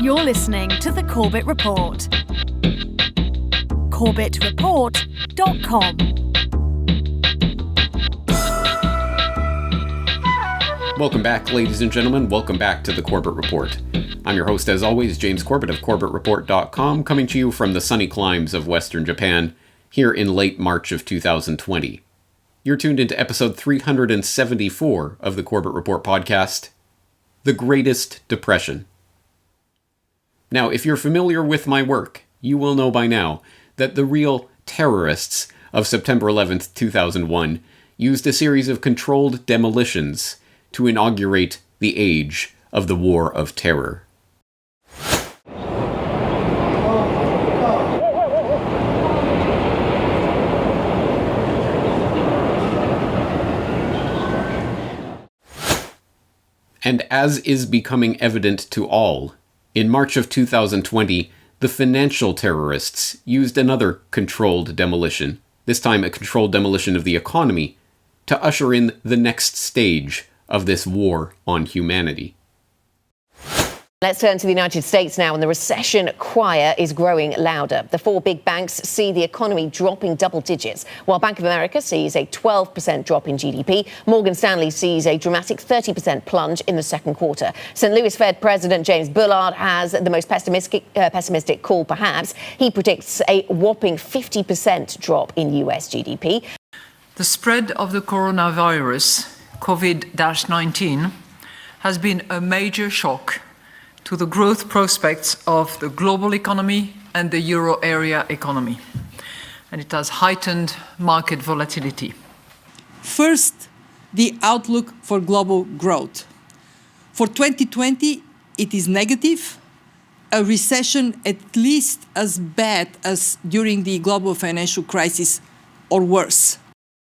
You're listening to the Corbett Report. CorbettReport.com. Welcome back, ladies and gentlemen. Welcome back to the Corbett Report. I'm your host, as always, James Corbett of CorbettReport.com, coming to you from the sunny climes of Western Japan, here in late March of 2020. You're tuned into episode 374 of the Corbett Report podcast, The Greatest Depression. Now, if you're familiar with my work, you will know by now that the real terrorists of September 11th, 2001 used a series of controlled demolitions to inaugurate the age of the War of Terror. And as is becoming evident to all, in March of 2020, the financial terrorists used another controlled demolition, this time a controlled demolition of the economy, to usher in the next stage of this war on humanity. Let's turn to the United States now, and the recession choir is growing louder. The four big banks see the economy dropping double digits, while Bank of America sees a 12% drop in GDP. Morgan Stanley sees a dramatic 30% plunge in the second quarter. St. Louis Fed President James Bullard has the most pessimistic call, perhaps. He predicts a whopping 50% drop in US GDP. The spread of the coronavirus, COVID-19, has been a major shock to the growth prospects of the global economy and the euro area economy, and it has heightened market volatility. First, the outlook for global growth. For 2020, it is negative, a recession at least as bad as during the global financial crisis or worse.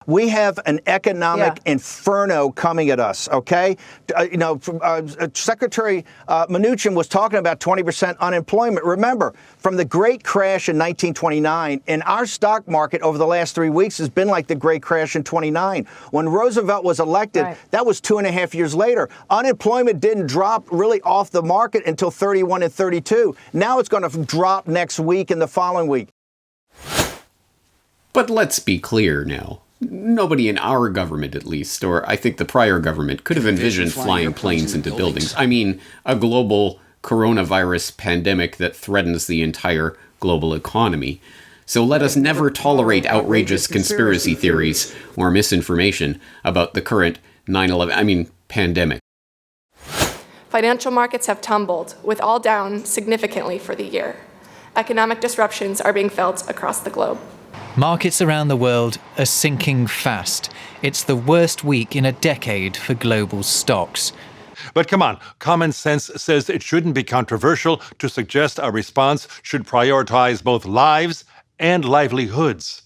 We have an economic inferno coming at us, okay? Secretary Mnuchin was talking about 20% unemployment. Remember, from the great crash in 1929, and our stock market over the last 3 weeks has been like the great crash in 29. When Roosevelt was elected, that was 2.5 years later. Unemployment didn't drop really off the market until 31 and 32. Now it's going to drop next week and the following week. But let's be clear now. Nobody in our government, at least, or I think the prior government, could have envisioned flying planes into buildings. I mean, a global coronavirus pandemic that threatens the entire global economy. So let us never tolerate outrageous conspiracy theories or misinformation about the current pandemic. Financial markets have tumbled, with all down significantly for the year. Economic disruptions are being felt across the globe. Markets around the world are sinking fast. It's the worst week in a decade for global stocks. But come on, common sense says it shouldn't be controversial to suggest a response should prioritize both lives and livelihoods.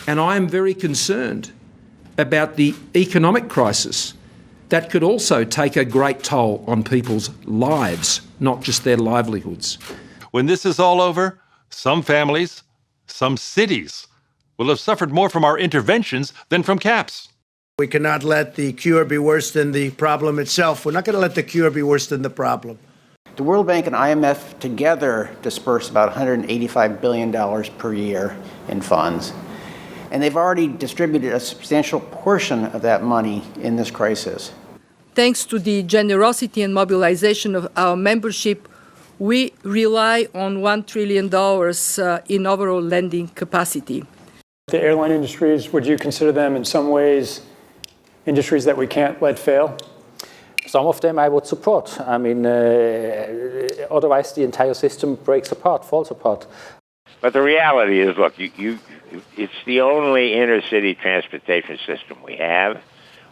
And I am very concerned about the economic crisis that could also take a great toll on people's lives, not just their livelihoods. When this is all over, some families, some cities will have suffered more from our interventions than from caps. We cannot let the cure be worse than the problem itself. We're not going to let the cure be worse than the problem. The World Bank and IMF together disperse about $185 billion per year in funds. And they've already distributed a substantial portion of that money in this crisis. Thanks to the generosity and mobilization of our membership, we rely on $1 trillion in overall lending capacity. The airline industries, would you consider them in some ways industries that we can't let fail? Some of them I would support. I mean, otherwise the entire system breaks apart, falls apart. But the reality is, look, it's the only inner-city transportation system we have.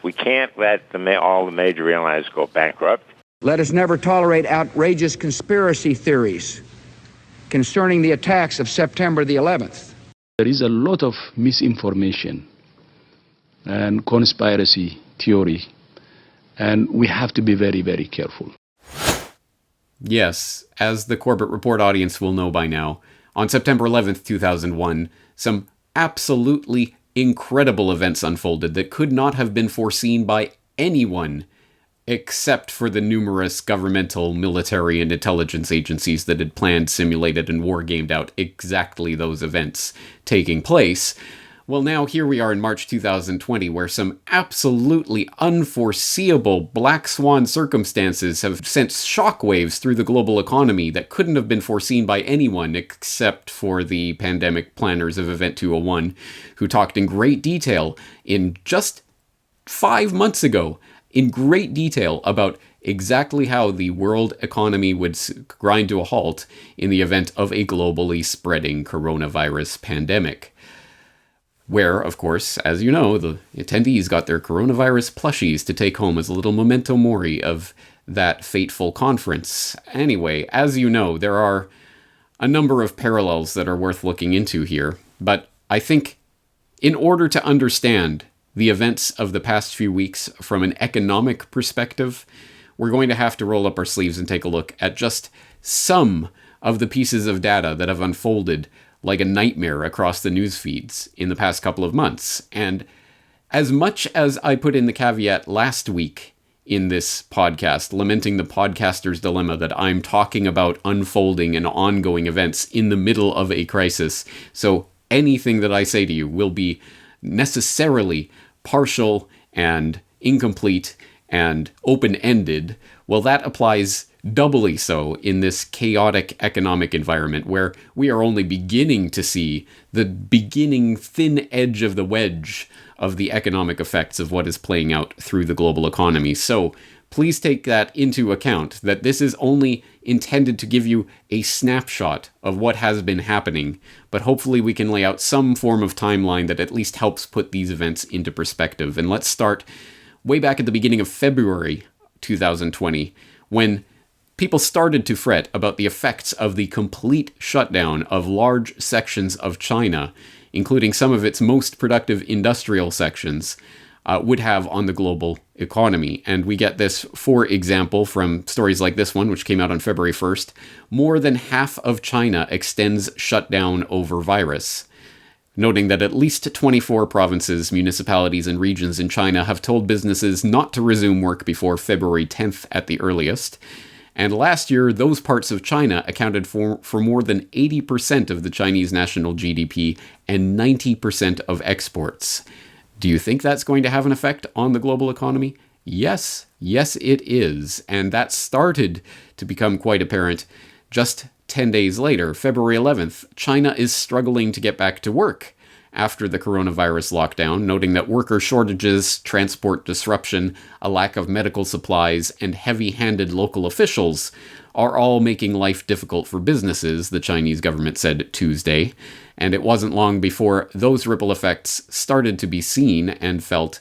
We can't let all the major airlines go bankrupt. Let us never tolerate outrageous conspiracy theories concerning the attacks of September the 11th. There is a lot of misinformation and conspiracy theory, and we have to be very, very careful. Yes, as the Corbett Report audience will know by now, on September 11th, 2001, some absolutely incredible events unfolded that could not have been foreseen by anyone except for the numerous governmental, military, and intelligence agencies that had planned, simulated, and war-gamed out exactly those events taking place. Well, now here we are in March 2020, where some absolutely unforeseeable black swan circumstances have sent shockwaves through the global economy that couldn't have been foreseen by anyone except for the pandemic planners of Event 201, who talked in great detail in just 5 months ago, in great detail about exactly how the world economy would grind to a halt in the event of a globally spreading coronavirus pandemic. Where, of course, as you know, the attendees got their coronavirus plushies to take home as a little memento mori of that fateful conference. Anyway, as you know, there are a number of parallels that are worth looking into here, but I think in order to understand the events of the past few weeks from an economic perspective, we're going to have to roll up our sleeves and take a look at just some of the pieces of data that have unfolded like a nightmare across the news feeds in the past couple of months. And as much as I put in the caveat last week in this podcast, lamenting the podcaster's dilemma that I'm talking about unfolding and ongoing events in the middle of a crisis, so anything that I say to you will be necessarily partial and incomplete and open-ended, well, that applies doubly so in this chaotic economic environment where we are only beginning to see the beginning thin edge of the wedge of the economic effects of what is playing out through the global economy. So please take that into account, that this is only intended to give you a snapshot of what has been happening, but hopefully we can lay out some form of timeline that at least helps put these events into perspective. And let's start way back at the beginning of February 2020, when people started to fret about the effects of the complete shutdown of large sections of China, including some of its most productive industrial sections, would have on the global economy. And we get this, for example, from stories like this one, which came out on February 1st. More than half of China extends shutdown over virus, noting that at least 24 provinces, municipalities, and regions in China have told businesses not to resume work before February 10th at the earliest. And last year, those parts of China accounted for more than 80% of the Chinese national GDP and 90% of exports. Do you think that's going to have an effect on the global economy? Yes, it is. And that started to become quite apparent just 10 days later, February 11th. China is struggling to get back to work after the coronavirus lockdown, noting that worker shortages, transport disruption, a lack of medical supplies, and heavy-handed local officials are all making life difficult for businesses, the Chinese government said Tuesday. And it wasn't long before those ripple effects started to be seen and felt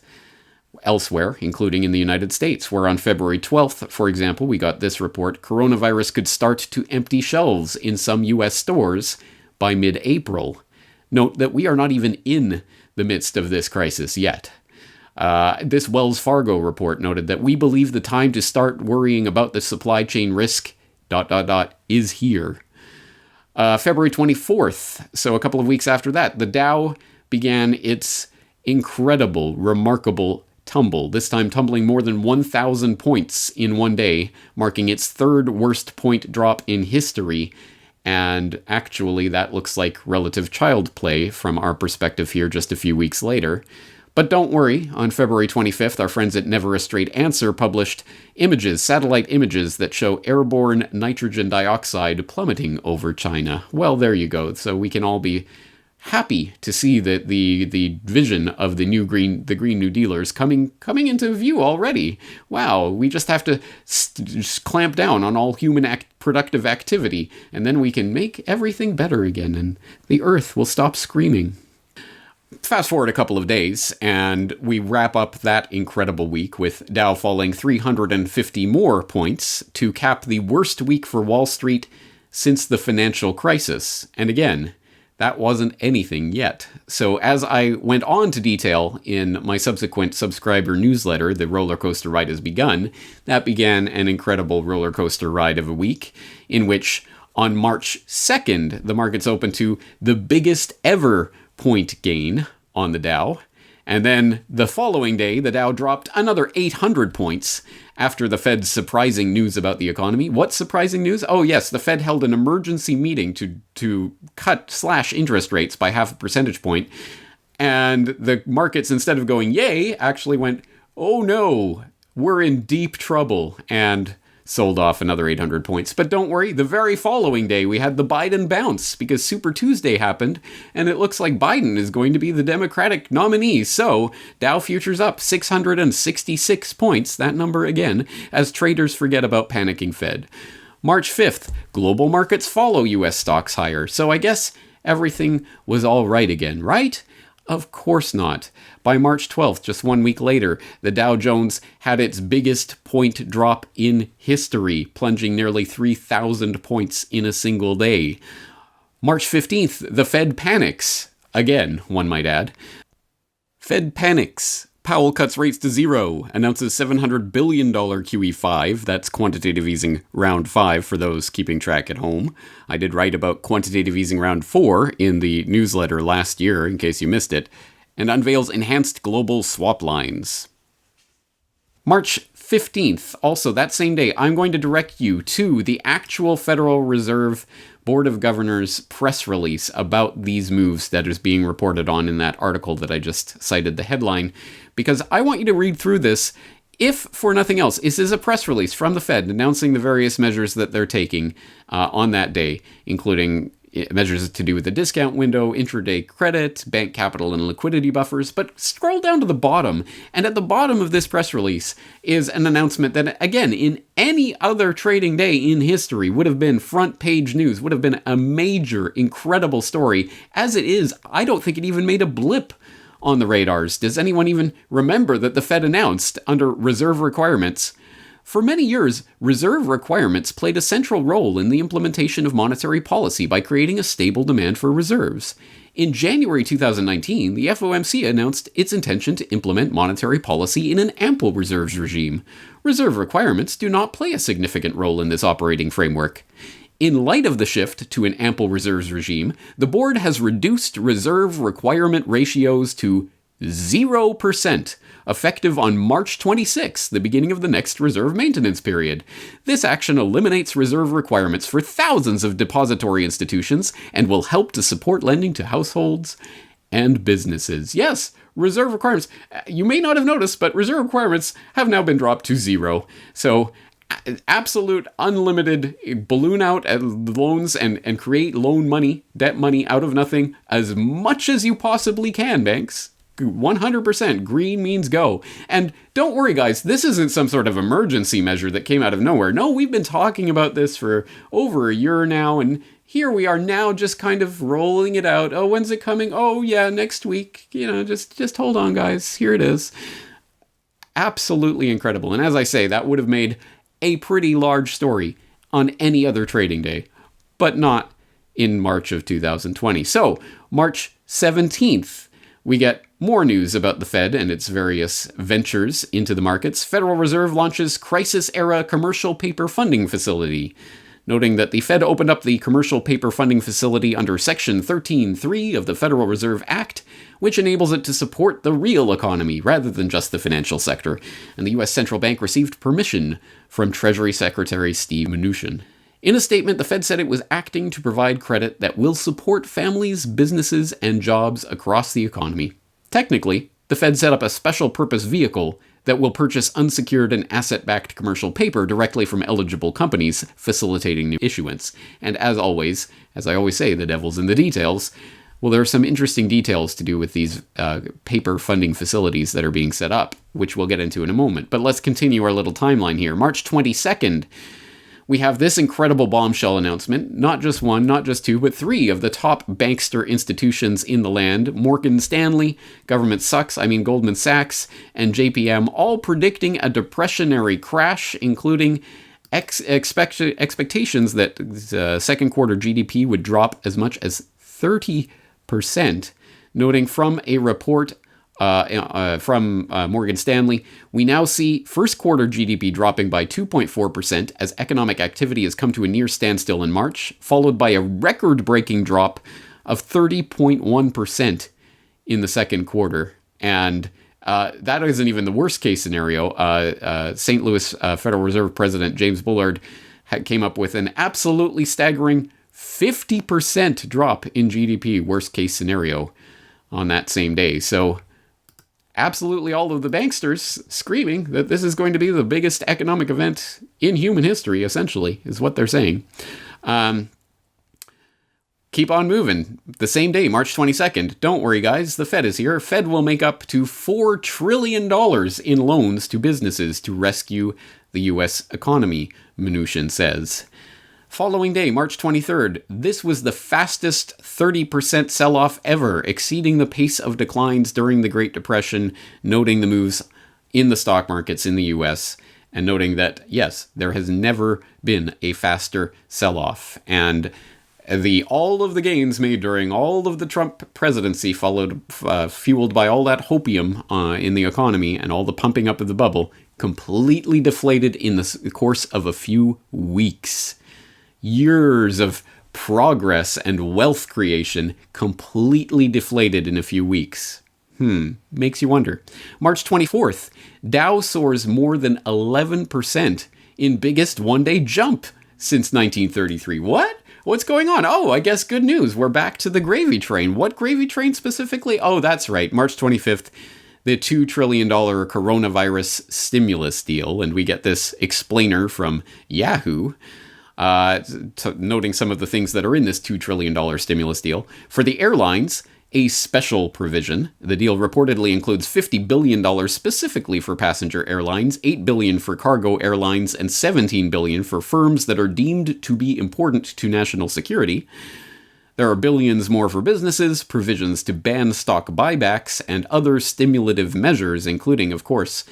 elsewhere, including in the United States, where on February 12th, for example, we got this report: coronavirus could start to empty shelves in some U.S. stores by mid-April. Note that we are not even in the midst of this crisis yet. This Wells Fargo report noted that we believe the time to start worrying about the supply chain risk ... is here. February 24th, so a couple of weeks after that, the Dow began its incredible, remarkable tumble, this time tumbling more than 1,000 points in one day, marking its third worst point drop in history. And actually, that looks like relative child play from our perspective here just a few weeks later. But don't worry, on February 25th, our friends at Never a Straight Answer published images, satellite images, that show airborne nitrogen dioxide plummeting over China. Well, there you go. So we can all be happy to see that the vision of the Green New Dealers coming into view already. Wow, we just have to just clamp down on all human productive activity, and then we can make everything better again, and the Earth will stop screaming. Fast forward a couple of days, and we wrap up that incredible week with Dow falling 350 more points to cap the worst week for Wall Street since the financial crisis. And again, that wasn't anything yet. So as I went on to detail in my subsequent subscriber newsletter, The Roller Coaster Ride Has Begun, that began an incredible roller coaster ride of a week in which on March 2nd, the markets opened to the biggest ever point gain on the Dow. And then the following day, the Dow dropped another 800 points after the Fed's surprising news about the economy. What surprising news? Oh yes, the Fed held an emergency meeting to slash interest rates by 0.5 percentage point. And the markets, instead of going yay, actually went, oh no, we're in deep trouble, and sold off another 800 points. But don't worry, the very following day we had the Biden bounce because Super Tuesday happened, and it looks like Biden is going to be the Democratic nominee. So Dow futures up 666 points, that number again, as traders forget about panicking Fed. March 5th, global markets follow US stocks higher. So I guess everything was all right again, right? Of course not. By March 12th, just 1 week later, the Dow Jones had its biggest point drop in history, plunging nearly 3,000 points in a single day. March 15th, the Fed panics. Again, one might add. Fed panics. Powell cuts rates to zero, announces $700 billion QE5, that's quantitative easing round 5 for those keeping track at home. I did write about quantitative easing round 4 in the newsletter last year, in case you missed it, and unveils enhanced global swap lines. March 15th, also that same day, I'm going to direct you to the actual Federal Reserve Board of Governors press release about these moves that is being reported on in that article that I just cited the headline, because I want you to read through this. If for nothing else, this is a press release from the Fed announcing the various measures that they're taking on that day, including measures to do with the discount window, intraday credit, bank capital and liquidity buffers. But scroll down to the bottom, and at the bottom of this press release is an announcement that, again, in any other trading day in history would have been front page news, would have been a major, incredible story. As it is, I don't think it even made a blip on the radars. Does anyone even remember that the Fed announced, under reserve requirements, for many years, reserve requirements played a central role in the implementation of monetary policy by creating a stable demand for reserves. In January 2019, the FOMC announced its intention to implement monetary policy in an ample reserves regime. Reserve requirements do not play a significant role in this operating framework. In light of the shift to an ample reserves regime, the board has reduced reserve requirement ratios to 0%, effective on March 26, the beginning of the next reserve maintenance period. This action eliminates reserve requirements for thousands of depository institutions and will help to support lending to households and businesses. Yes, reserve requirements. You may not have noticed, but reserve requirements have now been dropped to 0. So absolute unlimited balloon out loans and create loan money, debt money out of nothing as much as you possibly can, banks. 100% green means go. And don't worry, guys, this isn't some sort of emergency measure that came out of nowhere. No, we've been talking about this for over a year now, and here we are now just kind of rolling it out. Oh, when's it coming? Oh, yeah, next week. Just hold on, guys. Here it is. Absolutely incredible. And as I say, that would have made a pretty large story on any other trading day, but not in March of 2020. So, March 17th, we get more news about the Fed and its various ventures into the markets. Federal Reserve launches crisis-era commercial paper funding facility, noting that the Fed opened up the commercial paper funding facility under Section 13.3 of the Federal Reserve Act, which enables it to support the real economy rather than just the financial sector. And the U.S. Central Bank received permission from Treasury Secretary Steve Mnuchin. In a statement, the Fed said it was acting to provide credit that will support families, businesses, and jobs across the economy. Technically, the Fed set up a special purpose vehicle that will purchase unsecured and asset-backed commercial paper directly from eligible companies, facilitating new issuance. And as always, as I always say, the devil's in the details. Well, there are some interesting details to do with these paper funding facilities that are being set up, which we'll get into in a moment. But let's continue our little timeline here. March 22nd, we have this incredible bombshell announcement. Not just one, not just two, but 3 of the top bankster institutions in the land, Morgan Stanley, Government Sucks, Goldman Sachs, and JPM, all predicting a depressionary crash, including expectations that second quarter GDP would drop as much as 30%, noting from a report from Morgan Stanley, we now see first quarter GDP dropping by 2.4% as economic activity has come to a near standstill in March, followed by a record-breaking drop of 30.1% in the second quarter. And That isn't even the worst case scenario. St. Louis Federal Reserve President James Bullard came up with an absolutely staggering 50% drop in GDP, worst case scenario, on that same day. So absolutely all of the banksters screaming that this is going to be the biggest economic event in human history, essentially, is what they're saying. Keep on moving. The same day, March 22nd. Don't worry, guys. The Fed is here. Fed will make up to $4 trillion in loans to businesses to rescue the U.S. economy, Mnuchin says. Following day, March 23rd. This was the fastest 30% sell-off ever, exceeding the pace of declines during the Great Depression, noting the moves in the stock markets in the U.S., and noting that, yes, there has never been a faster sell-off. And all of the gains made during all of the Trump presidency fueled by all that hopium in the economy and all the pumping up of the bubble, completely deflated in the course of a few weeks. Years of progress and wealth creation completely deflated in a few weeks. Makes you wonder. March 24th, Dow soars more than 11% in biggest one-day jump since 1933. What? What's going on? Oh, I guess good news. We're back to the gravy train. What gravy train specifically? Oh, that's right. March 25th, the $2 trillion coronavirus stimulus deal. And we get this explainer from Yahoo, noting some of the things that are in this $2 trillion stimulus deal. For the airlines, a special provision. The deal reportedly includes $50 billion specifically for passenger airlines, $8 billion for cargo airlines, and $17 billion for firms that are deemed to be important to national security. There are billions more for businesses, provisions to ban stock buybacks, and other stimulative measures, including, of course,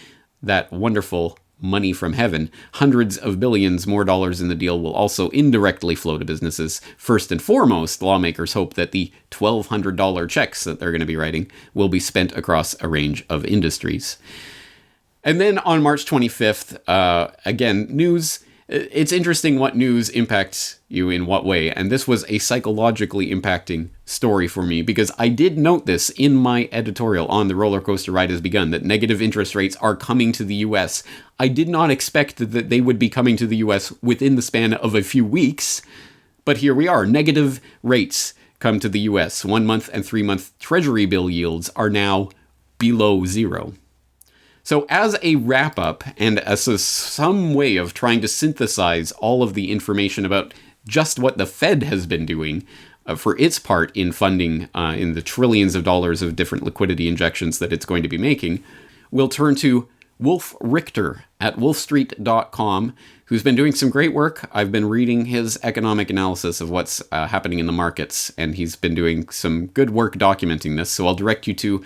that wonderful money from heaven. Hundreds of billions more dollars in the deal will also indirectly flow to businesses. First and foremost, lawmakers hope that the $1,200 checks that they're going to be writing will be spent across a range of industries. And then on March 25th, again, news. It's interesting what news impacts you in what way. And this was a psychologically impacting story for me because I did note this in my editorial on The Roller Coaster Ride Has Begun, that negative interest rates are coming to the U.S. I did not expect that they would be coming to the U.S. within the span of a few weeks. But here we are. Negative rates come to the U.S. 1 month and 3 month Treasury bill yields are now below zero. So as a wrap-up and as some way of trying to synthesize all of the information about just what the Fed has been doing for its part in funding in the trillions of dollars of different liquidity injections that it's going to be making, we'll turn to Wolf Richter at wolfstreet.com, who's been doing some great work. I've been reading his economic analysis of what's happening in the markets, and he's been doing some good work documenting this. So I'll direct you to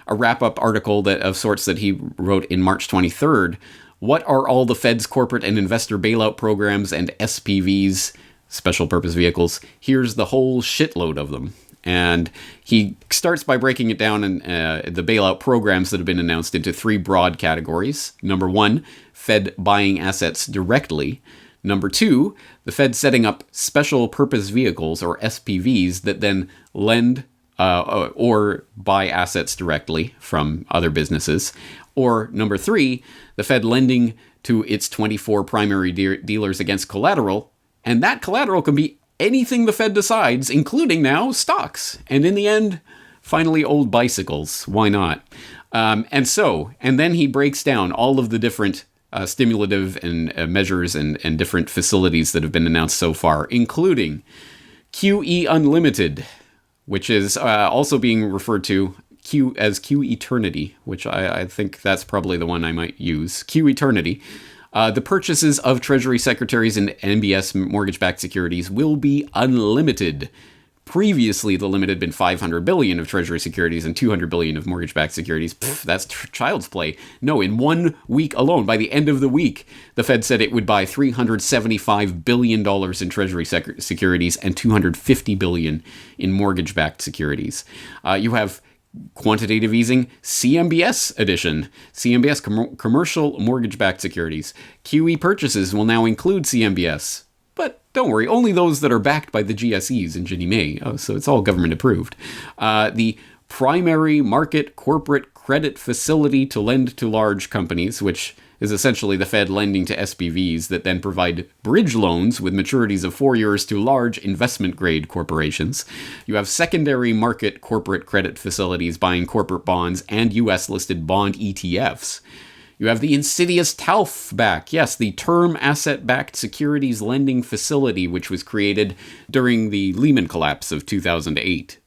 a wrap-up article of sorts that he wrote in March 23rd. What are all the Fed's corporate and investor bailout programs and SPVs, special purpose vehicles? Here's the whole shitload of them. And he starts by breaking it down in the bailout programs that have been announced into three broad categories. Number one, Fed buying assets directly. Number two, the Fed setting up special purpose vehicles, or SPVs, that then lend or buy assets directly from other businesses. Or number three, the Fed lending to its 24 primary dealers against collateral, and that collateral can be anything the Fed decides, including now stocks. And in the end, finally, old bicycles. Why not? And then he breaks down all of the different stimulative and measures and different facilities that have been announced so far, including QE Unlimited, which is also being referred to as Q Eternity, which I think that's probably the one I might use. Q Eternity. The purchases of Treasury secretaries and MBS mortgage-backed securities will be unlimited. Previously, the limit had been $500 billion of Treasury securities and $200 billion of mortgage-backed securities. That's child's play. No, in 1 week alone, by the end of the week, the Fed said it would buy $375 billion in Treasury securities and $250 billion in mortgage-backed securities. You have quantitative easing, CMBS edition. CMBS, commercial mortgage-backed securities. QE purchases will now include CMBS. But don't worry, only those that are backed by the GSEs and Ginnie Mae. Oh, so it's all government approved. The primary market corporate credit facility to lend to large companies, which is essentially the Fed lending to SPVs that then provide bridge loans with maturities of 4 years to large investment-grade corporations. You have secondary market corporate credit facilities buying corporate bonds and U.S.-listed bond ETFs. You have the insidious TALF-back, yes, the Term Asset-Backed Securities Lending Facility, which was created during the Lehman collapse of 2008.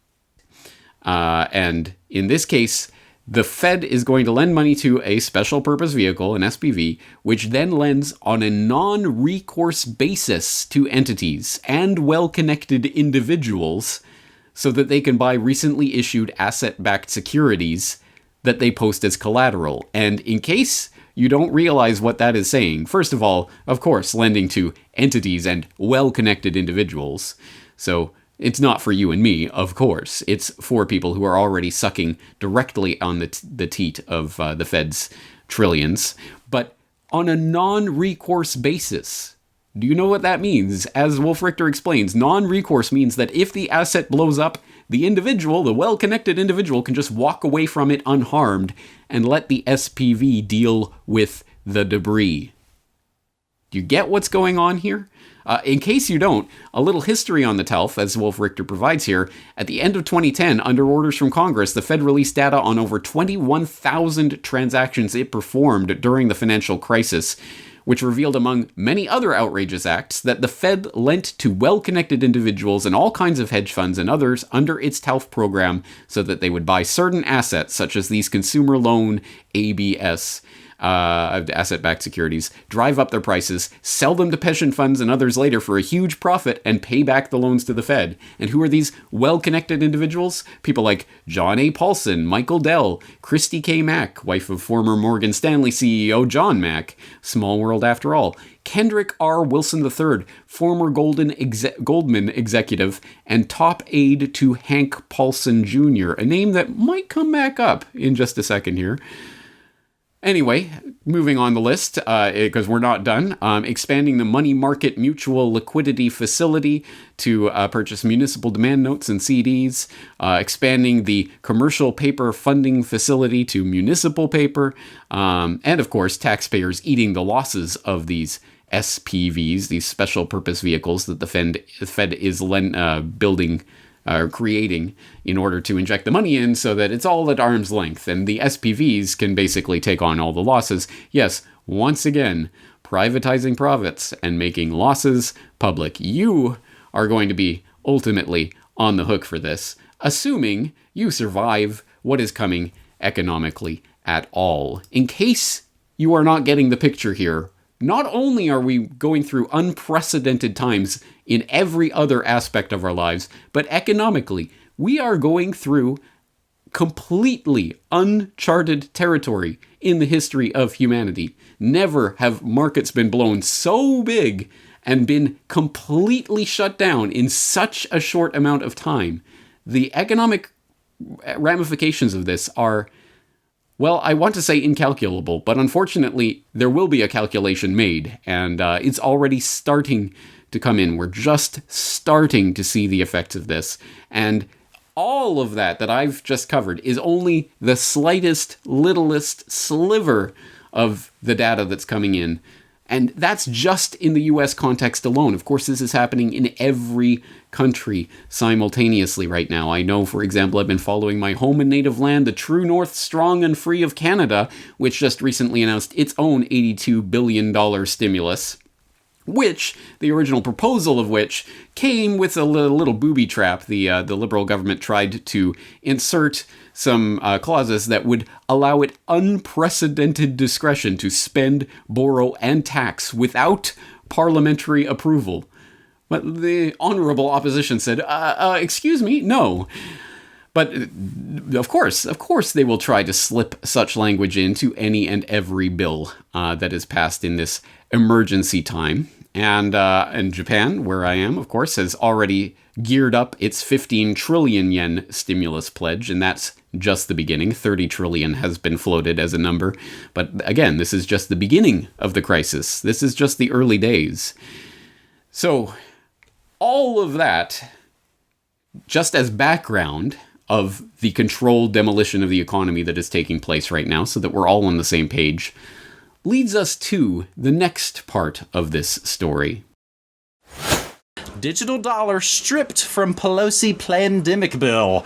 And in this case, the Fed is going to lend money to a special purpose vehicle, an SPV, which then lends on a non-recourse basis to entities and well-connected individuals so that they can buy recently issued asset-backed securities that they post as collateral. And in case you don't realize what that is saying, first of all, of course, lending to entities and well-connected individuals. So it's not for you and me, of course. It's for people who are already sucking directly on the teat of the Fed's trillions. But on a non-recourse basis. Do you know what that means? As Wolf Richter explains, non-recourse means that if the asset blows up, the individual, the well-connected individual, can just walk away from it unharmed and let the SPV deal with the debris. Do you get what's going on here? In case you don't, a little history on the TALF, as Wolf Richter provides here. At the end of 2010, under orders from Congress, the Fed released data on over 21,000 transactions it performed during the financial crisis, which revealed, among many other outrageous acts, that the Fed lent to well-connected individuals and all kinds of hedge funds and others under its TALF program so that they would buy certain assets, such as these consumer loan ABS, asset-backed securities, drive up their prices, sell them to pension funds and others later for a huge profit, and pay back the loans to the Fed. And who are these well-connected individuals? People like John A. Paulson, Michael Dell, Christy K. Mack, wife of former Morgan Stanley CEO John Mack, small world after all, Kendrick R. Wilson III, former Goldman executive and top aide to Hank Paulson Jr., a name that might come back up in just a second here. Anyway, moving on the list, because we're not done, expanding the money market mutual liquidity facility to purchase municipal demand notes and CDs, expanding the commercial paper funding facility to municipal paper, and of course, taxpayers eating the losses of these SPVs, these special purpose vehicles that the Fed is building creating in order to inject the money in so that it's all at arm's length and the SPVs can basically take on all the losses. Yes, once again, privatizing profits and making losses public. You are going to be ultimately on the hook for this, assuming you survive what is coming economically at all. In case you are not getting the picture here, not only are we going through unprecedented times in every other aspect of our lives, but economically, we are going through completely uncharted territory in the history of humanity. Never have markets been blown so big and been completely shut down in such a short amount of time. The economic ramifications of this are, well, I want to say incalculable, but unfortunately, there will be a calculation made, and it's already starting to come in. We're just starting to see the effects of this, and all of that I've just covered is only the slightest, littlest sliver of the data that's coming in. And that's just in the US context alone. Of course, this is happening in every country simultaneously right now. I know, for example, I've been following my home and native land, the true north, strong and free of Canada, which just recently announced its own $82 billion stimulus, which, the original proposal of which, came with a little booby trap. The Liberal government tried to insert some clauses that would allow it unprecedented discretion to spend, borrow, and tax without parliamentary approval. But the honorable opposition said, excuse me, no. But of course they will try to slip such language into any and every bill that is passed in this emergency time. And Japan, where I am, of course, has already geared up its 15 trillion yen stimulus pledge, and that's just the beginning. 30 trillion has been floated as a number. But again, this is just the beginning of the crisis. This is just the early days. So all of that, just as background, of the controlled demolition of the economy that is taking place right now, so that we're all on the same page, leads us to the next part of this story. Digital dollar stripped from Pelosi pandemic bill.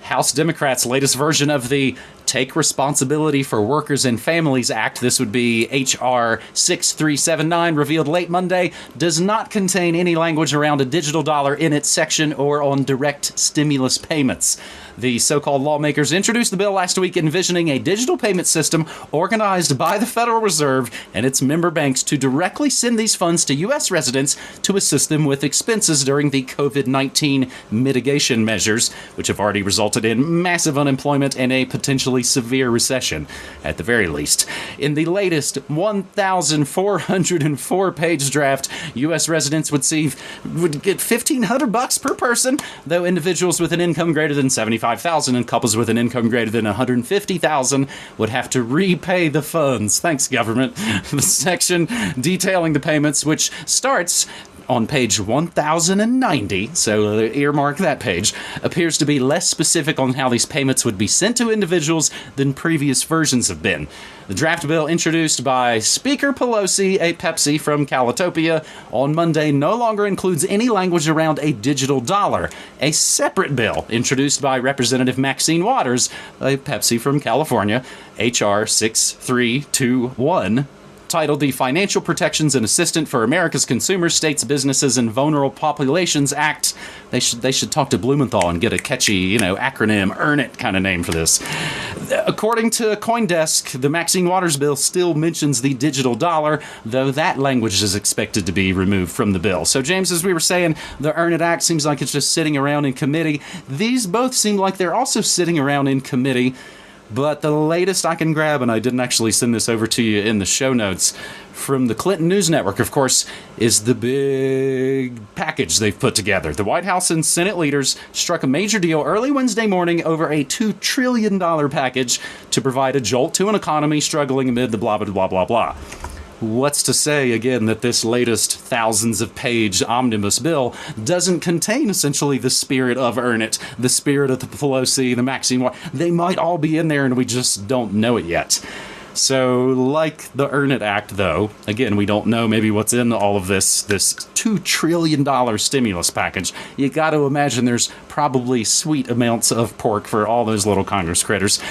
House Democrats' latest version of the Take Responsibility for Workers and Families Act, this would be H.R. 6379, revealed late Monday, does not contain any language around a digital dollar in its section or on direct stimulus payments. The so-called lawmakers introduced the bill last week envisioning a digital payment system organized by the Federal Reserve and its member banks to directly send these funds to U.S. residents to assist them with expenses during the COVID-19 mitigation measures, which have already resulted in massive unemployment and a potentially severe recession, at the very least. In the latest 1,404-page draft, U.S. residents would get $1,500 per person, though individuals with an income greater than $75,000 and couples with an income greater than $150,000 would have to repay the funds. Thanks, government. The section detailing the payments, which starts on page 1090, so earmark that page, appears to be less specific on how these payments would be sent to individuals than previous versions have been. The draft bill introduced by Speaker Pelosi, a Pepsi from Calitopia, on Monday no longer includes any language around a digital dollar. A separate bill introduced by Representative Maxine Waters, a Pepsi from California, H.R. 6321, titled the Financial Protections and Assistance for America's Consumers, States, Businesses, and Vulnerable Populations Act. They should talk to Blumenthal and get a catchy, acronym, earn it kind of name for this. According to CoinDesk, the Maxine Waters bill still mentions the digital dollar, though that language is expected to be removed from the bill. So, James, as we were saying, the Earn It Act seems like it's just sitting around in committee. These both seem like they're also sitting around in committee. But the latest I can grab, and I didn't actually send this over to you in the show notes, from the Clinton News Network, of course, is the big package they've put together. The White House and Senate leaders struck a major deal early Wednesday morning over a $2 trillion package to provide a jolt to an economy struggling amid the blah, blah, blah, blah, blah. What's to say, again, that this latest thousands of page omnibus bill doesn't contain essentially the spirit of Earn It, the spirit of the Pelosi, the Maxine. They might all be in there and we just don't know it yet. So, like the Earn It Act, though, again, we don't know maybe what's in all of this $2 trillion stimulus package. You got to imagine there's probably sweet amounts of pork for all those little Congress critters.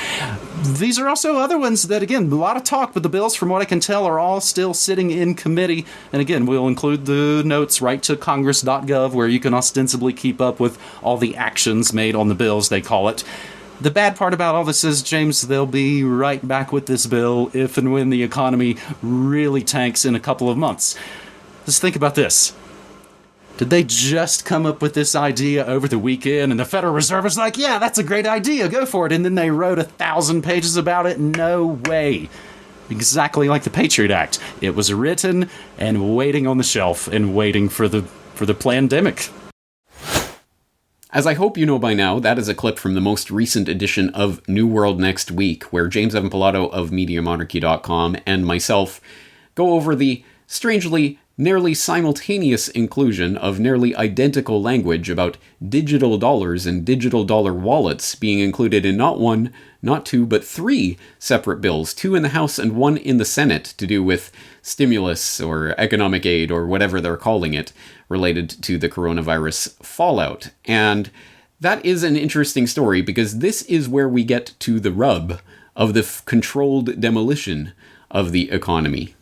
These are also other ones that, again, a lot of talk, but the bills, from what I can tell, are all still sitting in committee. And again, we'll include the notes right to congress.gov, where you can ostensibly keep up with all the actions made on the bills, they call it. The bad part about all this is, James, they'll be right back with this bill if and when the economy really tanks in a couple of months. Let's think about this. Did they just come up with this idea over the weekend and the Federal Reserve was like, yeah, that's a great idea, go for it, and then they wrote 1,000 pages about it? No way. Exactly like the Patriot Act. It was written and waiting on the shelf and waiting for the pandemic. As I hope you know by now, that is a clip from the most recent edition of New World Next Week, where James Evan Pilato of MediaMonarchy.com and myself go over the strangely nearly simultaneous inclusion of nearly identical language about digital dollars and digital dollar wallets being included in not one, not two, but three separate bills, 2 in the House and 1 in the Senate, to do with stimulus or economic aid or whatever they're calling it, related to the coronavirus fallout. And that is an interesting story, because this is where we get to the rub of the controlled demolition of the economy.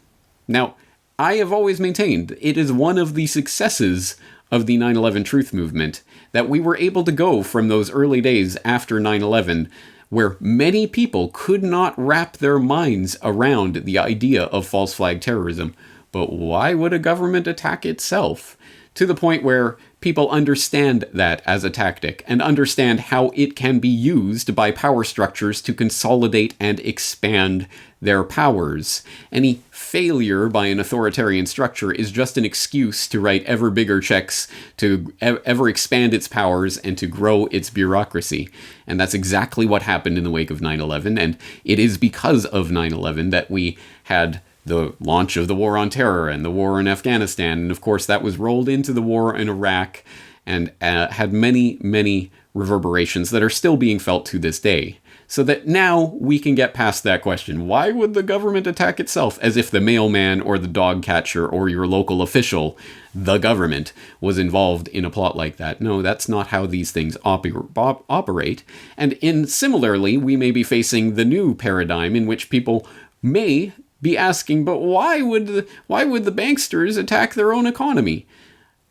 Now, I have always maintained it is one of the successes of the 9/11 truth movement that we were able to go from those early days after 9/11, where many people could not wrap their minds around the idea of false flag terrorism. But why would a government attack itself? To the point where people understand that as a tactic and understand how it can be used by power structures to consolidate and expand their powers. Any failure by an authoritarian structure is just an excuse to write ever bigger checks, to ever expand its powers, and to grow its bureaucracy. And that's exactly what happened in the wake of 9/11, and it is because of 9/11 that we had the launch of the war on terror and the war in Afghanistan, and of course that was rolled into the war in Iraq and had many, many reverberations that are still being felt to this day. So that now we can get past that question. Why would the government attack itself? As if the mailman or the dog catcher or your local official, the government, was involved in a plot like that. No, that's not how these things operate. And similarly, we may be facing the new paradigm in which people may be asking, but why would the banksters attack their own economy?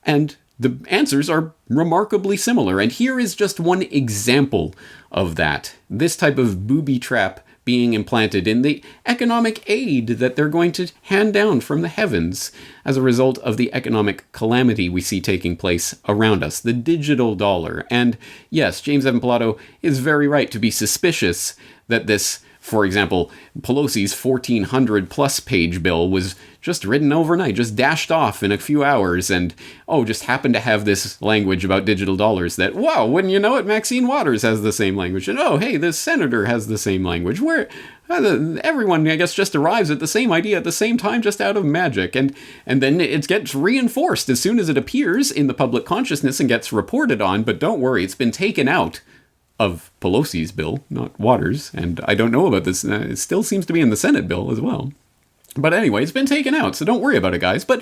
And the answers are remarkably similar, and here is just one example of that. This type of booby trap being implanted in the economic aid that they're going to hand down from the heavens as a result of the economic calamity we see taking place around us, the digital dollar. And yes, James Evan Pilato is very right to be suspicious that this, for example, Pelosi's 1,400-plus page bill was just written overnight, just dashed off in a few hours, and, just happened to have this language about digital dollars that, wow, wouldn't you know it, Maxine Waters has the same language, and hey, this senator has the same language, where everyone, I guess, just arrives at the same idea at the same time, just out of magic, and then it gets reinforced as soon as it appears in the public consciousness and gets reported on, but don't worry, it's been taken out of Pelosi's bill, not Waters, and I don't know about this. It still seems to be in the Senate bill as well. But anyway, it's been taken out, so don't worry about it, guys. But,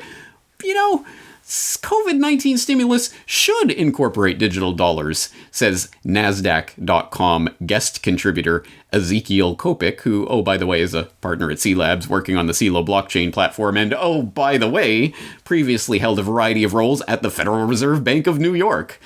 COVID-19 stimulus should incorporate digital dollars, says NASDAQ.com guest contributor Ezekiel Kopik, who, by the way, is a partner at C Labs working on the CeeLo blockchain platform, and, by the way, previously held a variety of roles at the Federal Reserve Bank of New York.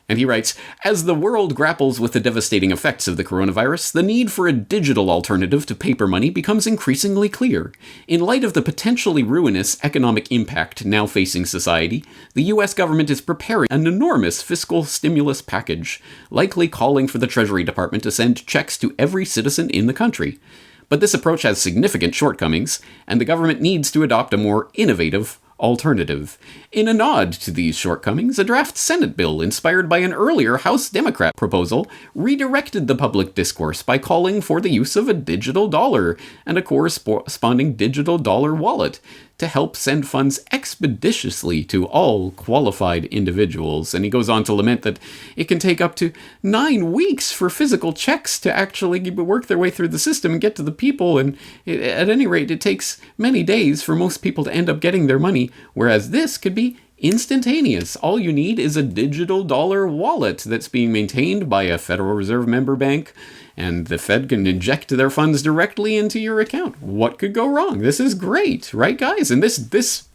And he writes, as the world grapples with the devastating effects of the coronavirus, the need for a digital alternative to paper money becomes increasingly clear. In light of the potentially ruinous economic impact now facing society, the U.S. government is preparing an enormous fiscal stimulus package, likely calling for the Treasury Department to send checks to every citizen in the country. But this approach has significant shortcomings, and the government needs to adopt a more innovative alternative. In a nod to these shortcomings, a draft Senate bill inspired by an earlier House Democrat proposal redirected the public discourse by calling for the use of a digital dollar and a corresponding digital dollar wallet to help send funds expeditiously to all qualified individuals. And he goes on to lament that it can take up to 9 weeks for physical checks to actually work their way through the system and get to the people, and at any rate, it takes many days for most people to end up getting their money, whereas this could be instantaneous. All you need is a digital dollar wallet that's being maintained by a Federal Reserve member bank, and the Fed can inject their funds directly into your account. What could go wrong? This is great, right, guys? And this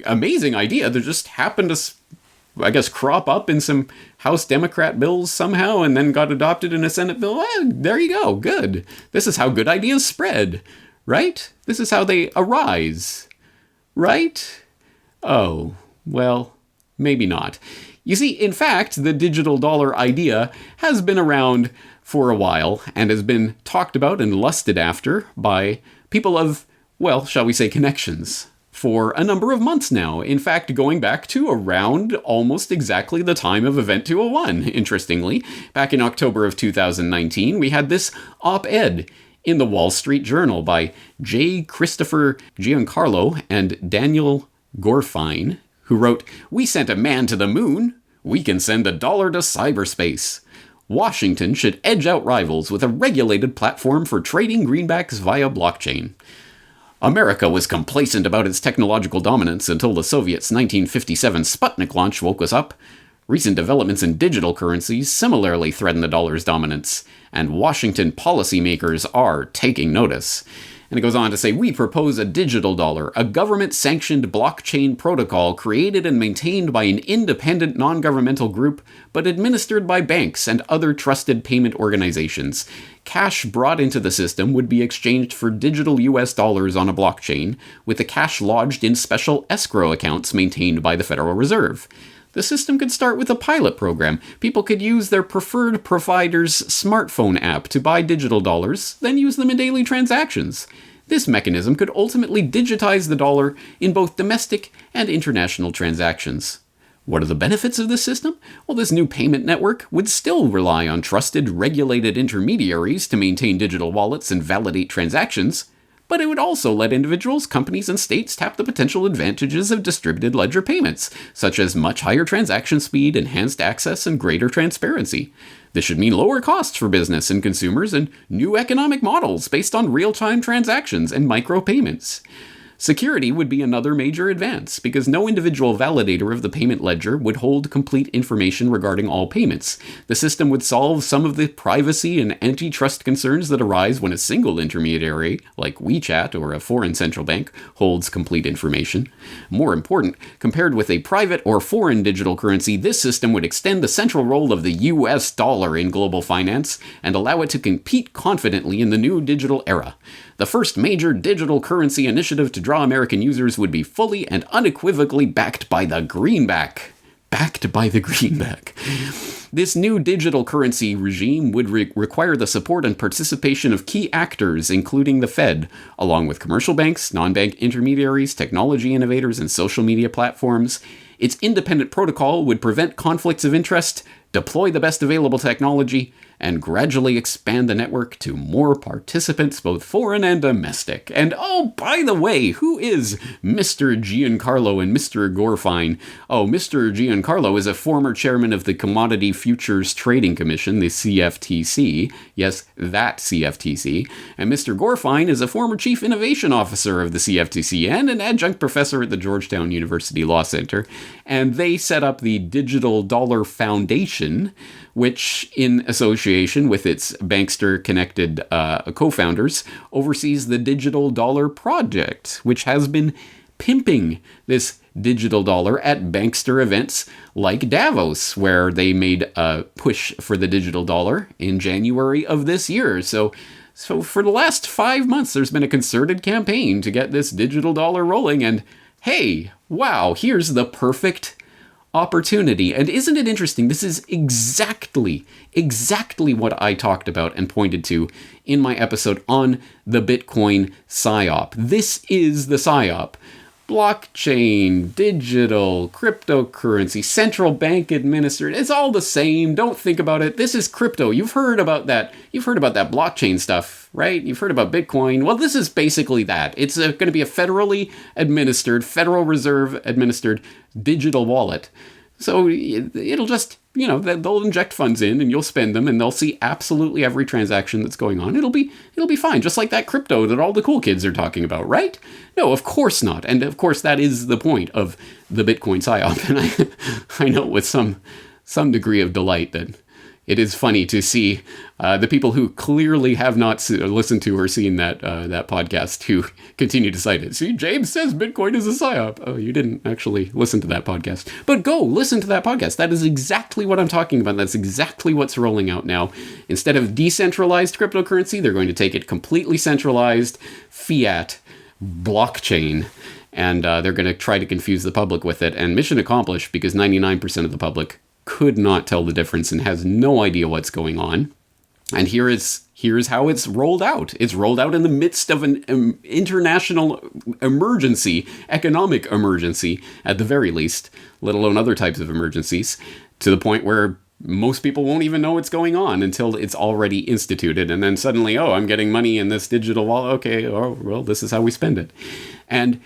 amazing idea that just happened to, I guess, crop up in some House Democrat bills somehow and then got adopted in a Senate bill. Well, there you go. Good. This is how good ideas spread, right? This is how they arise, right? Oh, well, maybe not. You see, in fact, the digital dollar idea has been around for a while and has been talked about and lusted after by people of, well, shall we say, connections for a number of months now. In fact, going back to around almost exactly the time of Event 201, interestingly. Back in October of 2019, we had this op-ed in the Wall Street Journal by J. Christopher Giancarlo and Daniel Gorfine, who wrote, "We sent a man to the moon. We can send $1 to cyberspace. Washington should edge out rivals with a regulated platform for trading greenbacks via blockchain. America was complacent about its technological dominance until the Soviets' 1957 Sputnik launch woke us up. Recent developments in digital currencies similarly threaten the dollar's dominance, and Washington policymakers are taking notice." And it goes on to say, "We propose a digital dollar, a government-sanctioned blockchain protocol created and maintained by an independent non-governmental group, but administered by banks and other trusted payment organizations. Cash brought into the system would be exchanged for digital US dollars on a blockchain, with the cash lodged in special escrow accounts maintained by the Federal Reserve. The system could start with a pilot program. People could use their preferred provider's smartphone app to buy digital dollars, then use them in daily transactions. This mechanism could ultimately digitize the dollar in both domestic and international transactions. What are the benefits of this system? Well, this new payment network would still rely on trusted, regulated intermediaries to maintain digital wallets and validate transactions, but it would also let individuals, companies, and states tap the potential advantages of distributed ledger payments, such as much higher transaction speed, enhanced access, and greater transparency. This should mean lower costs for business and consumers and new economic models based on real-time transactions and micropayments. Security would be another major advance, because no individual validator of the payment ledger would hold complete information regarding all payments. The system would solve some of the privacy and antitrust concerns that arise when a single intermediary, like WeChat or a foreign central bank, holds complete information. More important, compared with a private or foreign digital currency, this system would extend the central role of the US dollar in global finance and allow it to compete confidently in the new digital era. The first major digital currency initiative to draw American users would be fully and unequivocally backed by the greenback. Backed by the greenback. This new digital currency regime would require the support and participation of key actors, including the Fed, along with commercial banks, non-bank intermediaries, technology innovators, and social media platforms. Its independent protocol would prevent conflicts of interest, deploy the best available technology, and gradually expand the network to more participants, both foreign and domestic. And oh, by the way, who is Mr. Giancarlo and Mr. Gorfine? Oh, Mr. Giancarlo is a former chairman of the Commodity Futures Trading Commission, the CFTC. Yes, that CFTC. And Mr. Gorfine is a former chief innovation officer of the CFTC and an adjunct professor at the Georgetown University Law Center. And they set up the Digital Dollar Foundation, which, in association with its bankster-connected co-founders, oversees the Digital Dollar Project, which has been pimping this digital dollar at bankster events like Davos, where they made a push for the digital dollar in January of this year. So for the last 5 months, there's been a concerted campaign to get this digital dollar rolling, and hey, wow, here's the perfect opportunity. And isn't it interesting? This is exactly what I talked about and pointed to in my episode on the Bitcoin PSYOP. This is the PSYOP. Blockchain, digital, cryptocurrency, central bank administered. It's all the same. Don't think about it. This is crypto. You've heard about that. You've heard about that blockchain stuff, right? You've heard about Bitcoin. Well, this is basically that. It's going to be a federally administered, Federal Reserve administered digital wallet. So it'll just, they'll inject funds in and you'll spend them and they'll see absolutely every transaction that's going on. It'll be fine, just like that crypto that all the cool kids are talking about, right? No, of course not. And of course that is the point of the Bitcoin PSYOP. And I know with some degree of delight that it is funny to see the people who clearly have not listened to or seen that podcast who continue to cite it. See, James says Bitcoin is a PSYOP. Oh, you didn't actually listen to that podcast. But go listen to that podcast. That is exactly what I'm talking about. That's exactly what's rolling out now. Instead of decentralized cryptocurrency, they're going to take it completely centralized, fiat, blockchain, and they're going to try to confuse the public with it. And mission accomplished, because 99% of the public could not tell the difference and has no idea what's going on. And here's how it's rolled out. It's rolled out in the midst of an international emergency, economic emergency at the very least, let alone other types of emergencies, to the point where most people won't even know what's going on until it's already instituted. And then suddenly, oh, I'm getting money in this digital wallet. Okay, oh, well, this is how we spend it. And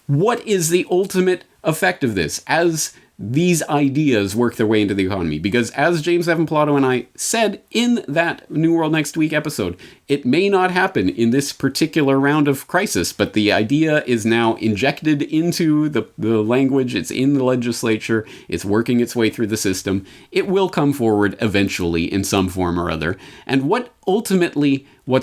what is the ultimate effect of this as these ideas work their way into the economy? Because as James Evan Pilato and I said in that New World Next Week episode, it may not happen in this particular round of crisis, but the idea is now injected into the language. It's in the legislature. It's working its way through the system. It will come forward eventually in some form or other. And what's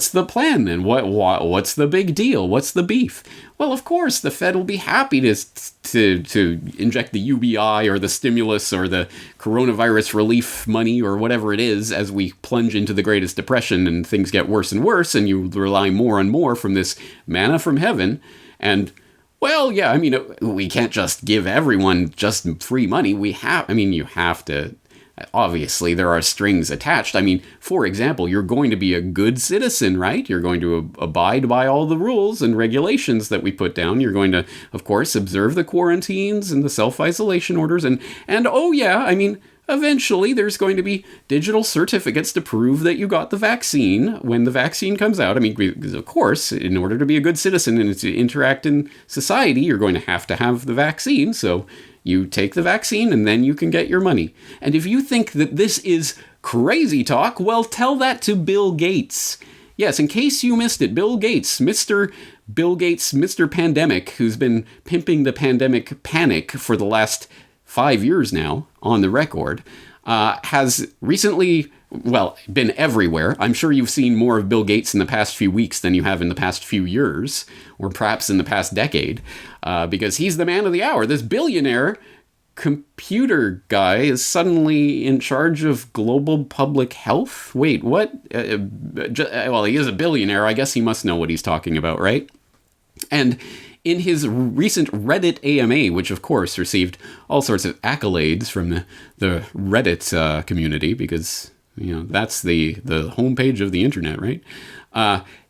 the plan then? What's the big deal? What's the beef? Well, of course, the Fed will be happy to inject the UBI or the stimulus or the coronavirus relief money or whatever it is as we plunge into the Greatest Depression and things get worse and worse and you rely more and more from this manna from heaven. And, well, yeah, I mean, we can't just give everyone just free money. You have to. Obviously, there are strings attached. I mean, for example, you're going to be a good citizen, right? You're going to abide by all the rules and regulations that we put down. You're going to, of course, observe the quarantines and the self-isolation orders. And oh yeah, I mean, eventually there's going to be digital certificates to prove that you got the vaccine when the vaccine comes out. I mean, because of course, in order to be a good citizen and to interact in society, you're going to have the vaccine. So you take the vaccine and then you can get your money. And if you think that this is crazy talk, well, tell that to Bill Gates. Yes, in case you missed it, Bill Gates, Mr. Pandemic, who's been pimping the pandemic panic for the last 5 years now on the record, has recently, been everywhere. I'm sure you've seen more of Bill Gates in the past few weeks than you have in the past few years, or perhaps in the past decade, because he's the man of the hour. This billionaire computer guy is suddenly in charge of global public health? Wait, what? Well, he is a billionaire. I guess he must know what he's talking about, right? And in his recent Reddit AMA, which of course received all sorts of accolades from the Reddit community, because, that's the homepage of the internet, right?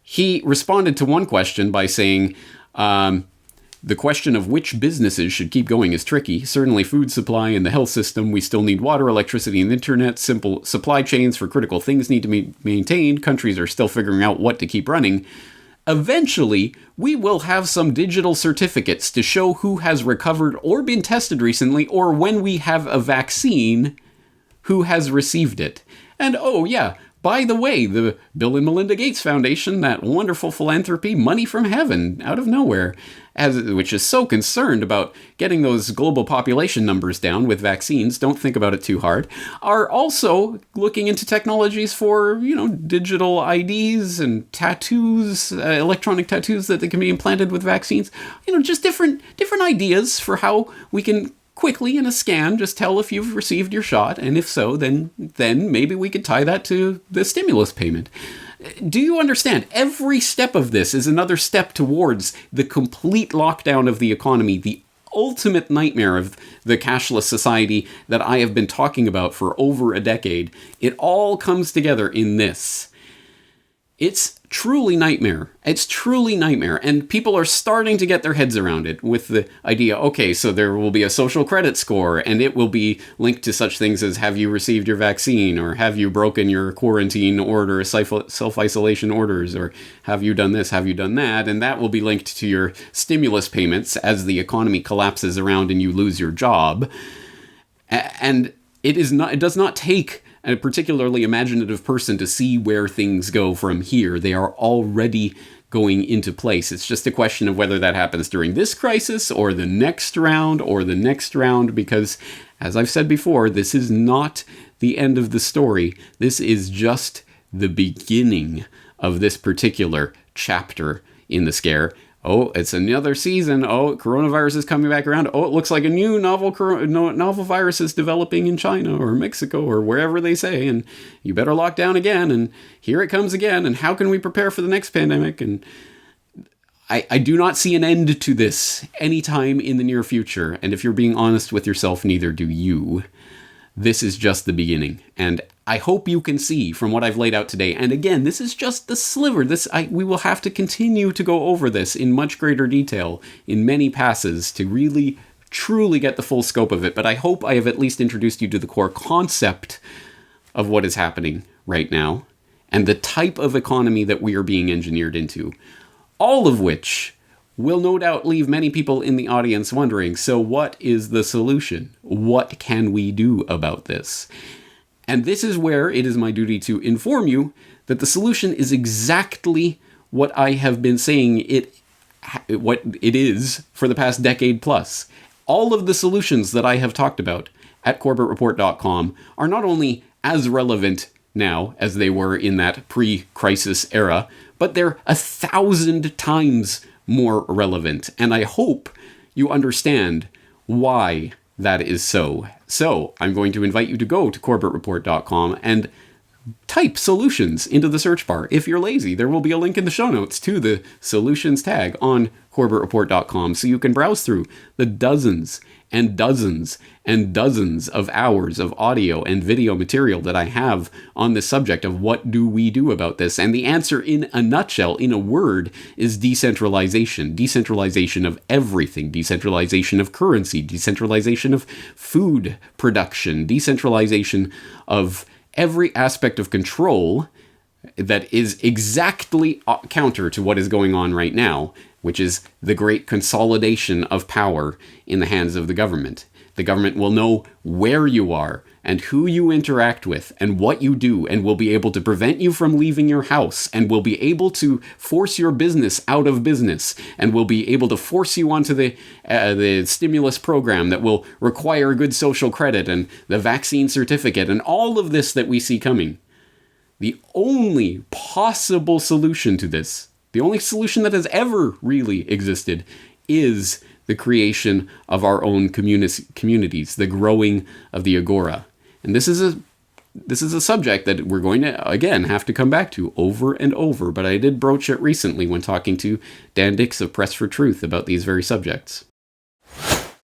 He responded to one question by saying, the question of which businesses should keep going is tricky. Certainly food supply and the health system. We still need water, electricity, and the internet. Simple supply chains for critical things need to be maintained. Countries are still figuring out what to keep running. Eventually, we will have some digital certificates to show who has recovered or been tested recently, or when we have a vaccine, who has received it. And oh yeah, by the way, the Bill and Melinda Gates Foundation, that wonderful philanthropy, money from heaven, out of nowhere, which is so concerned about getting those global population numbers down with vaccines, don't think about it too hard, are also looking into technologies for, digital IDs and tattoos, electronic tattoos that can be implanted with vaccines. Just different ideas for how we can quickly in a scan just tell if you've received your shot, and if so, then maybe we could tie that to the stimulus payment. Do you understand? Every step of this is another step towards the complete lockdown of the economy, the ultimate nightmare of the cashless society that I have been talking about for over a decade. It all comes together in this. It's truly nightmare. It's truly nightmare. And people are starting to get their heads around it with the idea, okay, so there will be a social credit score, and it will be linked to such things as have you received your vaccine, or have you broken your quarantine order, self-isolation orders, or have you done this, have you done that, and that will be linked to your stimulus payments as the economy collapses around and you lose your job. And it does not take a particularly imaginative person to see where things go from here. They are already going into place. It's just a question of whether that happens during this crisis or the next round, because, as I've said before, this is not the end of the story. This is just the beginning of this particular chapter in the scare. Oh, it's another season. Oh, coronavirus is coming back around. Oh, it looks like a new novel virus is developing in China or Mexico or wherever they say, and you better lock down again, and here it comes again, and how can we prepare for the next pandemic? And I do not see an end to this anytime in the near future, and if you're being honest with yourself, neither do you. This is just the beginning, and I hope you can see from what I've laid out today. And again, this is just the sliver. We will have to continue to go over this in much greater detail in many passes to really, truly get the full scope of it. But I hope I have at least introduced you to the core concept of what is happening right now and the type of economy that we are being engineered into. All of which will no doubt leave many people in the audience wondering, so what is the solution? What can we do about this? And this is where it is my duty to inform you that the solution is exactly what I have been saying what it is for the past decade plus. All of the solutions that I have talked about at CorbettReport.com are not only as relevant now as they were in that pre-crisis era, but they're 1,000 times more relevant. And I hope you understand why that is so. So I'm going to invite you to go to CorbettReport.com and type solutions into the search bar. If you're lazy, there will be a link in the show notes to the solutions tag on CorbettReport.com, so you can browse through the dozens and dozens and dozens of hours of audio and video material that I have on this subject of what do we do about this. And the answer in a nutshell, in a word, is decentralization. Decentralization of everything. Decentralization of currency. Decentralization of food production. Decentralization of every aspect of control that is exactly counter to what is going on right now, which is the great consolidation of power in the hands of the government. The government will know where you are and who you interact with and what you do, and will be able to prevent you from leaving your house, and will be able to force your business out of business, and will be able to force you onto the stimulus program that will require good social credit and the vaccine certificate and all of this that we see coming. The only possible solution to this, the only solution that has ever really existed, is the creation of our own communities, the growing of the agora. And this is a subject that we're going to, again, have to come back to over and over, but I did broach it recently when talking to Dan Dix of Press for Truth about these very subjects.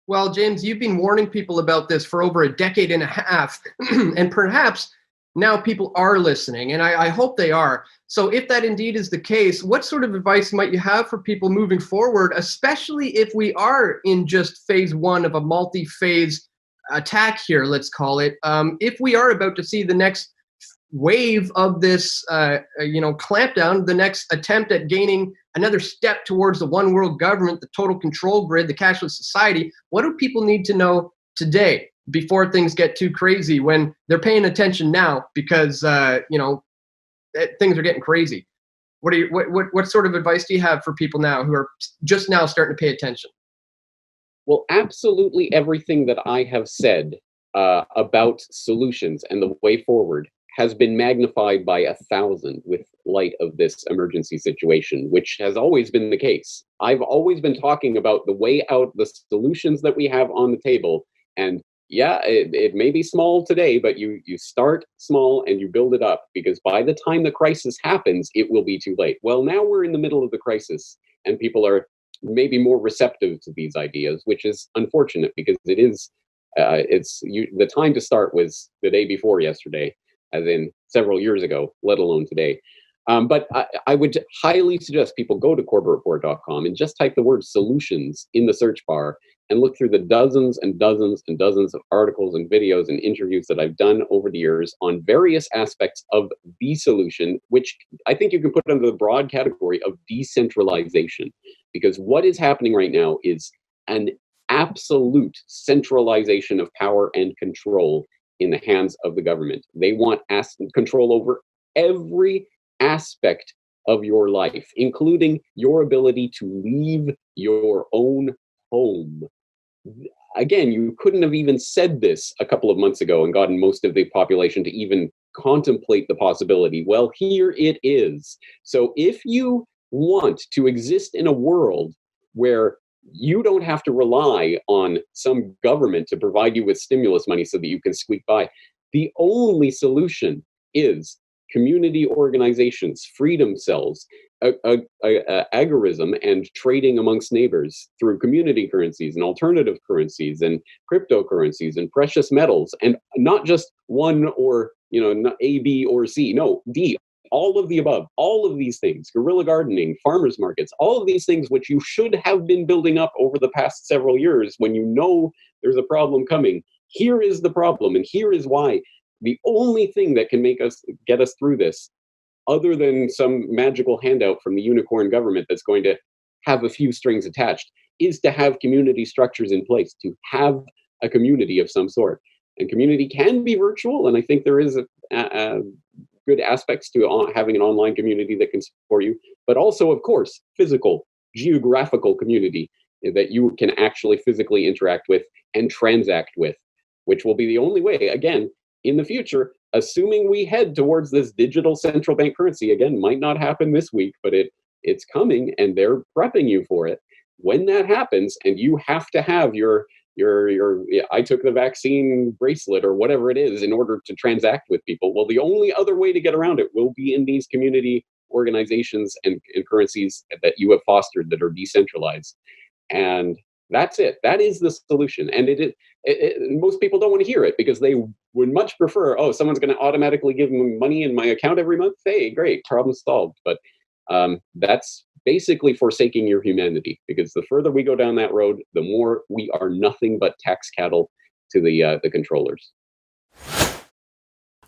Well, James, you've been warning people about this for over a decade and a half, and perhaps now people are listening, and I hope they are. So if that indeed is the case, what sort of advice might you have for people moving forward, especially if we are in just phase one of a multi-phase attack here, let's call it, if we are about to see the next wave of this, clampdown, the next attempt at gaining another step towards the one world government, the total control grid, the cashless society, what do people need to know today before things get too crazy, when they're paying attention now because, things are getting crazy? What sort of advice do you have for people now who are just now starting to pay attention? Well, absolutely everything that I have said about solutions and the way forward has been magnified by 1,000 with light of this emergency situation, which has always been the case. I've always been talking about the way out, the solutions that we have on the table. And yeah, it may be small today, but you start small and you build it up, because by the time the crisis happens, it will be too late. Well, now we're in the middle of the crisis and people are maybe more receptive to these ideas, which is unfortunate, because the time to start was the day before yesterday, as in several years ago, let alone today. But I would highly suggest people go to CorbettReport.com and just type the word solutions in the search bar and look through the dozens and dozens and dozens of articles and videos and interviews that I've done over the years on various aspects of the solution, which I think you can put under the broad category of decentralization. Because what is happening right now is an absolute centralization of power and control in the hands of the government. They want control over every aspect of your life, including your ability to leave your own home. Again, you couldn't have even said this a couple of months ago and gotten most of the population to even contemplate the possibility. Well, here it is. So if you want to exist in a world where you don't have to rely on some government to provide you with stimulus money so that you can squeak by, the only solution is community organizations, freedom cells, agorism, and trading amongst neighbors through community currencies and alternative currencies and cryptocurrencies and precious metals, and not just one or, not A, B, or C. No, D. All of the above, all of these things, guerrilla gardening, farmers markets, all of these things which you should have been building up over the past several years when you know there's a problem coming. Here is the problem, and here is why. The only thing that can get us through this, other than some magical handout from the unicorn government that's going to have a few strings attached, is to have community structures in place, to have a community of some sort. And community can be virtual, and I think there is a good aspects to having an online community that can support you, but also, of course, physical, geographical community that you can actually physically interact with and transact with, which will be the only way, again, in the future, assuming we head towards this digital central bank currency. Again, might not happen this week, but it's coming and they're prepping you for it. When that happens and you have to have your I took the vaccine bracelet or whatever it is in order to transact with people. Well, the only other way to get around it will be in these community organizations and currencies that you have fostered that are decentralized. And that's it. That is the solution. And most people don't want to hear it because they would much prefer, someone's going to automatically give me money in my account every month. Hey, great, problem solved. But that's basically forsaking your humanity, because the further we go down that road, the more we are nothing but tax cattle to the controllers.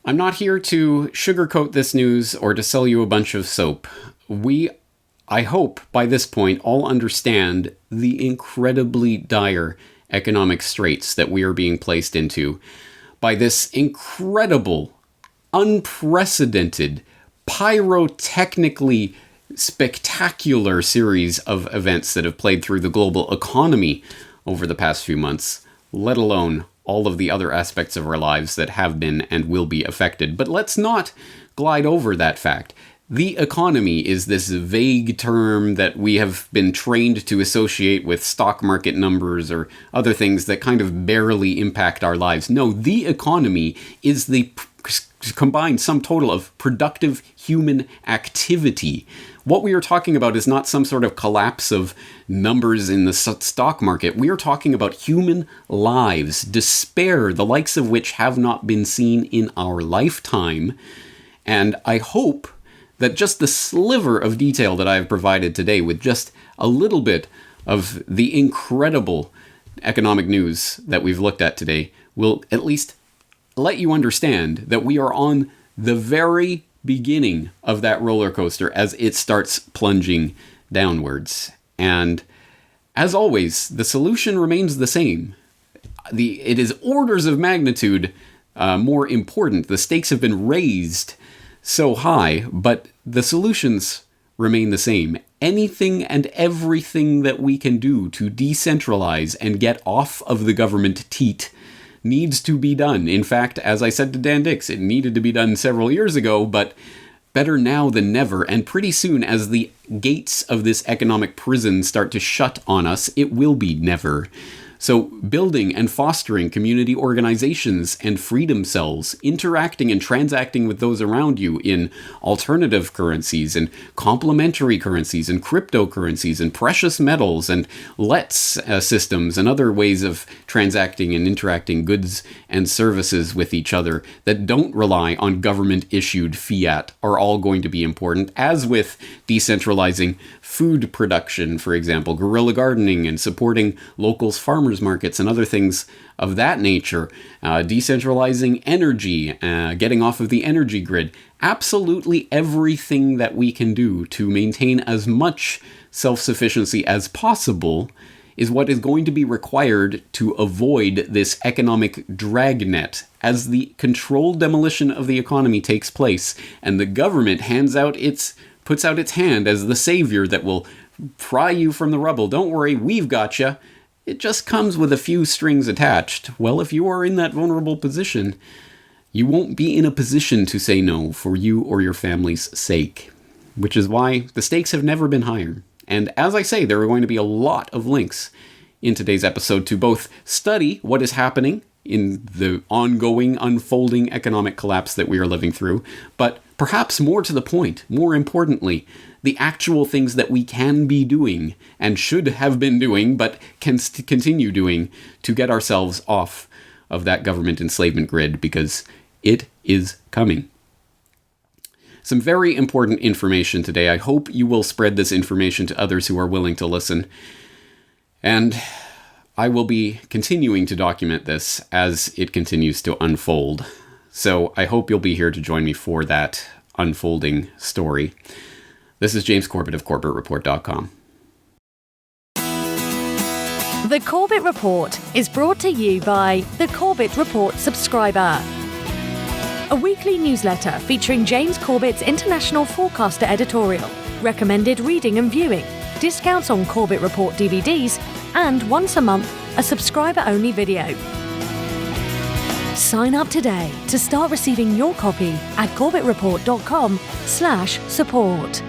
I'm not here to sugarcoat this news or to sell you a bunch of soap. I hope by this point all understand the incredibly dire economic straits that we are being placed into by this incredible, unprecedented, pyrotechnically spectacular series of events that have played through the global economy over the past few months, let alone all of the other aspects of our lives that have been and will be affected. But let's not glide over that fact. The economy is this vague term that we have been trained to associate with stock market numbers or other things that kind of barely impact our lives. No, the economy is the combined sum total of productive human activity. What we are talking about is not some sort of collapse of numbers in the stock market. We are talking about human lives, despair, the likes of which have not been seen in our lifetime. And I hope that just the sliver of detail that I have provided today, with just a little bit of the incredible economic news that we've looked at today, will at least let you understand that we are on the very beginning of that roller coaster as it starts plunging downwards. And as always, the solution remains the same. It is orders of magnitude more important. The stakes have been raised so high, but the solutions remain the same. Anything and everything that we can do to decentralize and get off of the government teat needs to be done. In fact, as I said to Dan Dix, it needed to be done several years ago, but better now than never. And pretty soon, as the gates of this economic prison start to shut on us, it will be never. So building and fostering community organizations and freedom cells, interacting and transacting with those around you in alternative currencies and complementary currencies and cryptocurrencies and precious metals and LETS systems and other ways of transacting and interacting goods and services with each other that don't rely on government-issued fiat are all going to be important, as with decentralizing food production, for example, guerrilla gardening and supporting locals' farmers markets and other things of that nature, decentralizing energy, getting off of the energy grid. Absolutely everything that we can do to maintain as much self-sufficiency as possible is what is going to be required to avoid this economic dragnet as the controlled demolition of the economy takes place and the government puts out its hand as the savior that will pry you from the rubble. Don't worry, we've got you. It just comes with a few strings attached. Well, if you are in that vulnerable position, you won't be in a position to say no for you or your family's sake, which is why the stakes have never been higher. And as I say, there are going to be a lot of links in today's episode to both study what is happening in the ongoing, unfolding economic collapse that we are living through, but perhaps more to the point, more importantly, the actual things that we can be doing and should have been doing, but can continue doing to get ourselves off of that government enslavement grid, because it is coming. Some very important information today. I hope you will spread this information to others who are willing to listen. And I will be continuing to document this as it continues to unfold. So I hope you'll be here to join me for that unfolding story. This is James Corbett of CorbettReport.com. The Corbett Report is brought to you by the Corbett Report subscriber, a weekly newsletter featuring James Corbett's international forecaster editorial, recommended reading and viewing, discounts on Corbett Report DVDs, and once a month, a subscriber-only video. Sign up today to start receiving your copy at CorbettReport.com/support.